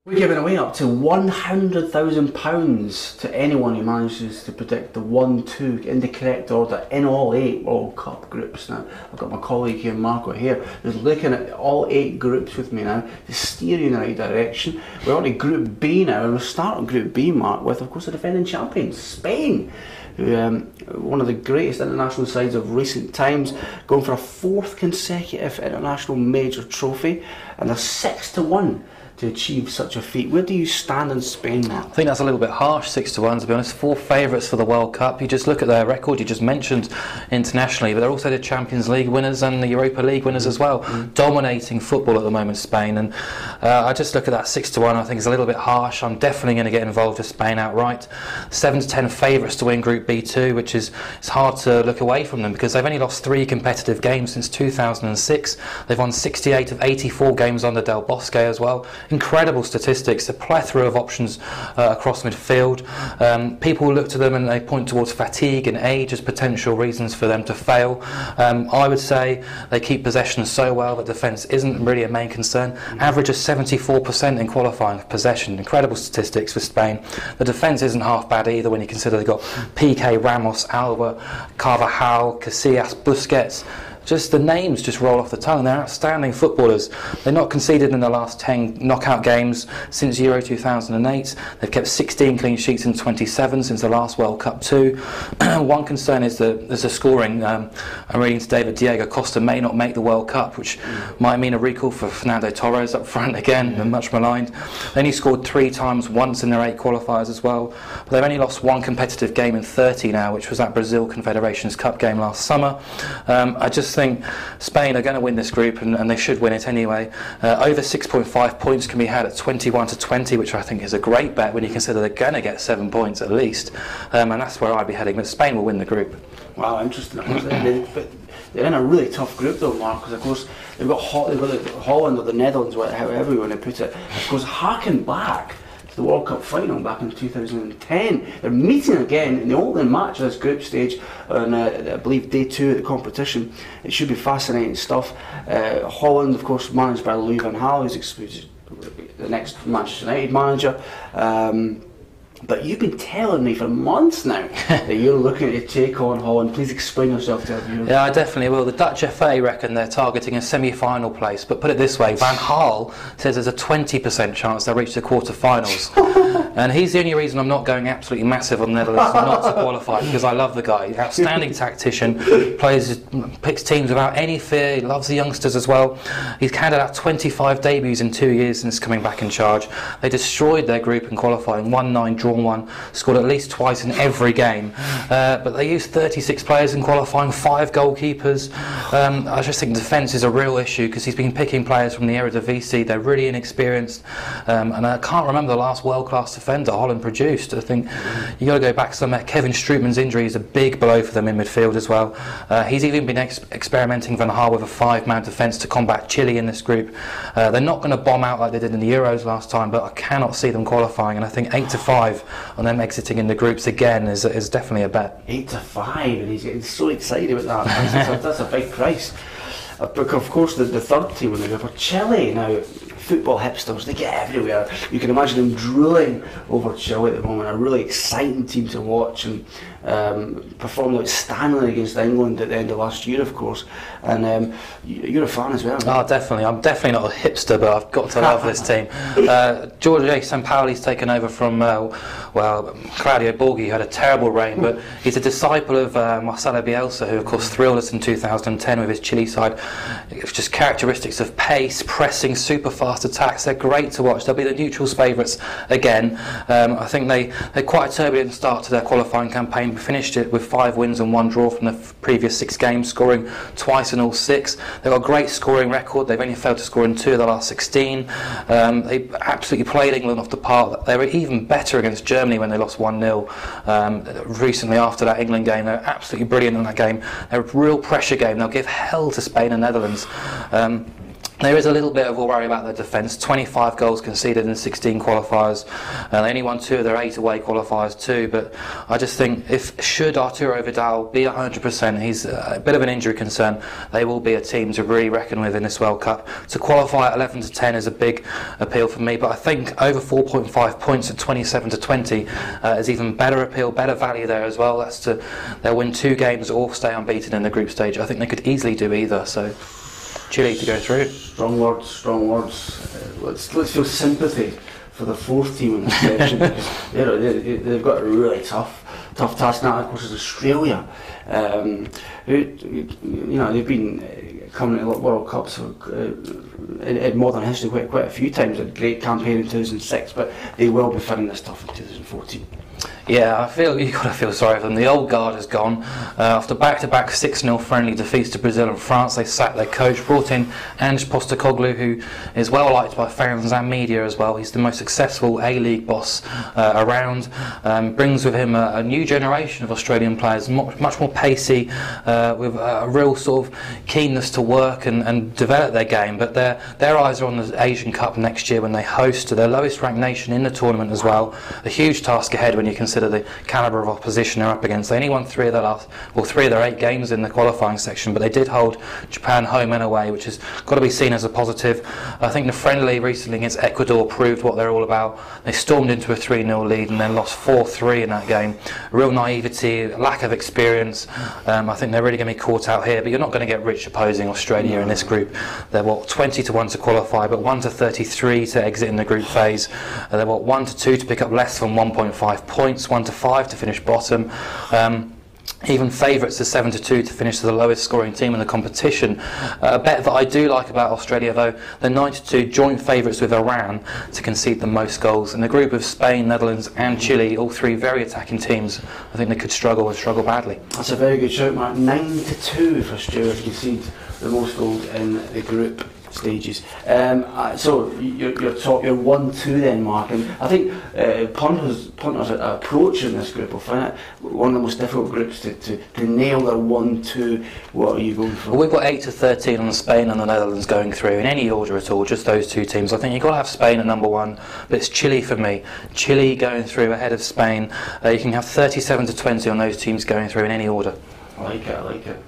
We're giving away up to £100,000 to anyone who manages to predict the 1-2 in the correct order in all 8 World Cup groups. Now, I've got my colleague here, Marco, here, who's looking at all 8 groups with me now to steer you in the right direction. We're on to Group B now, and we'll start on Group B, Mark, with, of course, the defending champions, Spain, who one of the greatest international sides of recent times, going for a 4th consecutive international major trophy, and they're 6-1. To achieve such a feat. Where do you stand in Spain, Mark? I think that's a little bit harsh, 6-1 to be honest. 4 favourites for the World Cup. You just look at their record, you just mentioned internationally, but they're also the Champions League winners and the Europa League winners as well. Dominating football at the moment, Spain. And I just look at that 6-1, I think it's a little bit harsh. I'm definitely going to get involved with Spain outright. 7-10 favourites to win Group B2, which is it's hard to look away from them because they've only lost 3 competitive games since 2006. They've won 68 of 84 games under Del Bosque as well. Incredible statistics, a plethora of options across midfield. People look to them and they point towards fatigue and age as potential reasons for them to fail. I would say they keep possession so well that defence isn't really a main concern. Average of 74% in qualifying possession. Incredible statistics for Spain. The defence isn't half bad either when you consider they've got Piqué, Ramos, Alba, Carvajal, Casillas, Busquets. Just the names just roll off the tongue. They're outstanding footballers. They're not conceded in the last 10 knockout games since Euro 2008. They've kept 16 clean sheets in 27 since the last World Cup too. One concern is there's a scoring. I'm reading today that Diego Costa may not make the World Cup, which might mean a recall for Fernando Torres up front again, and much maligned. They only scored 3 times, once in their 8 qualifiers as well. But they've only lost 1 competitive game in 30 now, which was that Brazil Confederations Cup game last summer. I just think Spain are going to win this group and they should win it anyway. Over 6.5 points can be had at 21-20, which I think is a great bet when you consider they're going to get 7 points at least, and that's where I'd be heading. But Spain will win the group. Wow, interesting. But they're in a really tough group though, Mark, because of course they've got Holland or the Netherlands, however you want to put it. Of course, harken back the World Cup final back in 2010. They're meeting again in the opening match of this group stage on, I believe, day 2 of the competition. It should be fascinating stuff. Holland, of course, managed by Louis van Gaal, who's the next Manchester United manager. But you've been telling me for months now that you're looking to take on Holland. Please explain yourself to our viewers. Yeah, I definitely will. The Dutch FA reckon they're targeting a semi-final place, but put it this way, Van Gaal says there's a 20% chance they'll reach the quarter-finals. And he's the only reason I'm not going absolutely massive on the Netherlands not to qualify, because I love the guy. Outstanding tactician, picks teams without any fear, he loves the youngsters as well. He's carried out 25 debuts in 2 years since coming back in charge. They destroyed their group in qualifying, 1-9, drawn 1, scored at least twice in every game. But they used 36 players in qualifying, 5 goalkeepers. I just think defence is a real issue because he's been picking players from the Eredivisie. They're really inexperienced, and I can't remember the last world-class defender Holland produced. I think you got to go back somewhere. Kevin Strootman's injury is a big blow for them in midfield as well. He's even been experimenting Van Gaal with a 5-man defence to combat Chile in this group. They're not going to bomb out like they did in the Euros last time, but I cannot see them qualifying, and I think 8-5 on them exiting in the groups again is definitely a bet. 8-5, and he's getting so excited about that. That's a big price. Of course, the third team when they go for Chile now. Football hipsters, they get everywhere. You can imagine them drooling over Chile at the moment. A really exciting team to watch, and performed outstandingly against England at the end of last year, of course. And you're a fan as well. Oh, definitely. I'm definitely not a hipster, but I've got to love this team. Jorge Sampaoli's taken over from Claudio Borghi, who had a terrible reign, but he's a disciple of Marcelo Bielsa, who of course thrilled us in 2010 with his Chile side. It's just characteristics of pace, pressing, super fast attacks. They're great to watch. They'll be the neutrals' favourites again. I think they're quite a turbulent start to their qualifying campaign. We finished it with 5 wins and 1 draw from the previous 6 games, scoring twice in all 6. They've got a great scoring record. They've only failed to score in 2 of the last 16. They absolutely played England off the park. They were even better against Germany when they lost 1-0 recently after that England game. They were absolutely brilliant in that game. They're a real pressure game. They'll give hell to Spain and Netherlands. There is a little bit of a worry about their defence. 25 goals conceded in 16 qualifiers. They only won 2 of their 8 away qualifiers too. But I just think should Arturo Vidal be 100%, he's a bit of an injury concern, they will be a team to really reckon with in this World Cup. To qualify at 11 to 10 is a big appeal for me. But I think over 4.5 points at 27 to 20 is even better appeal, better value there as well. They'll win 2 games or stay unbeaten in the group stage. I think they could easily do either. So Chile to go through. Strong words, strong words. Let's feel sympathy for the 4th team in the section. They've got a really tough task now. Of course, is Australia. They've been coming to World Cups in modern history quite a few times. A great campaign in 2006, but they will be finding this tough in 2014. Yeah, you've got to feel sorry for them. The old guard has gone. After back-to-back 6-0 friendly defeats to Brazil and France, they sacked their coach, brought in Ange Postecoglou, who is well liked by fans and media as well. He's the most successful A-League boss around. Brings with him a new generation of Australian players, much more pacey, with a real sort of keenness to work and develop their game. But their eyes are on the Asian Cup next year when they host their lowest ranked nation in the tournament as well. A huge task ahead when you consider the calibre of opposition they're up against. They only won 3 of their 8 games in the qualifying section, but they did hold Japan home and away, which has got to be seen as a positive. I think the friendly recently against Ecuador proved what they're all about. They stormed into a 3-0 lead and then lost 4-3 in that game. Real naivety, lack of experience. I think they're really going to be caught out here, but you're not going to get rich opposing Australia in this group. They're 20 to 1 to qualify, but 1 to 33 to exit in the group phase. They're 1 to 2 to pick up less than 1.5 points. 1 to 5 to finish bottom. Even favourites are 7 to 2 to finish the lowest scoring team in the competition. A bet that I do like about Australia though, they're 9 to 2 joint favourites with Iran to concede the most goals. In the group of Spain, Netherlands and Chile, all 3 very attacking teams, I think they could struggle badly. That's a very good shout, Mark. 9 to 2 for Australia to concede the most goals in the group stages. So you're 1-2 then, Mark, and I think punters approaching this group will find it one of the most difficult groups to nail their 1-2. What are you going for? Well, we've got 8 to 13 on Spain and the Netherlands going through in any order at all, just those 2 teams. I think you've got to have Spain at number 1, but it's Chile for me. Chile going through ahead of Spain. You can have 37 to 20 on those teams going through in any order. I like it.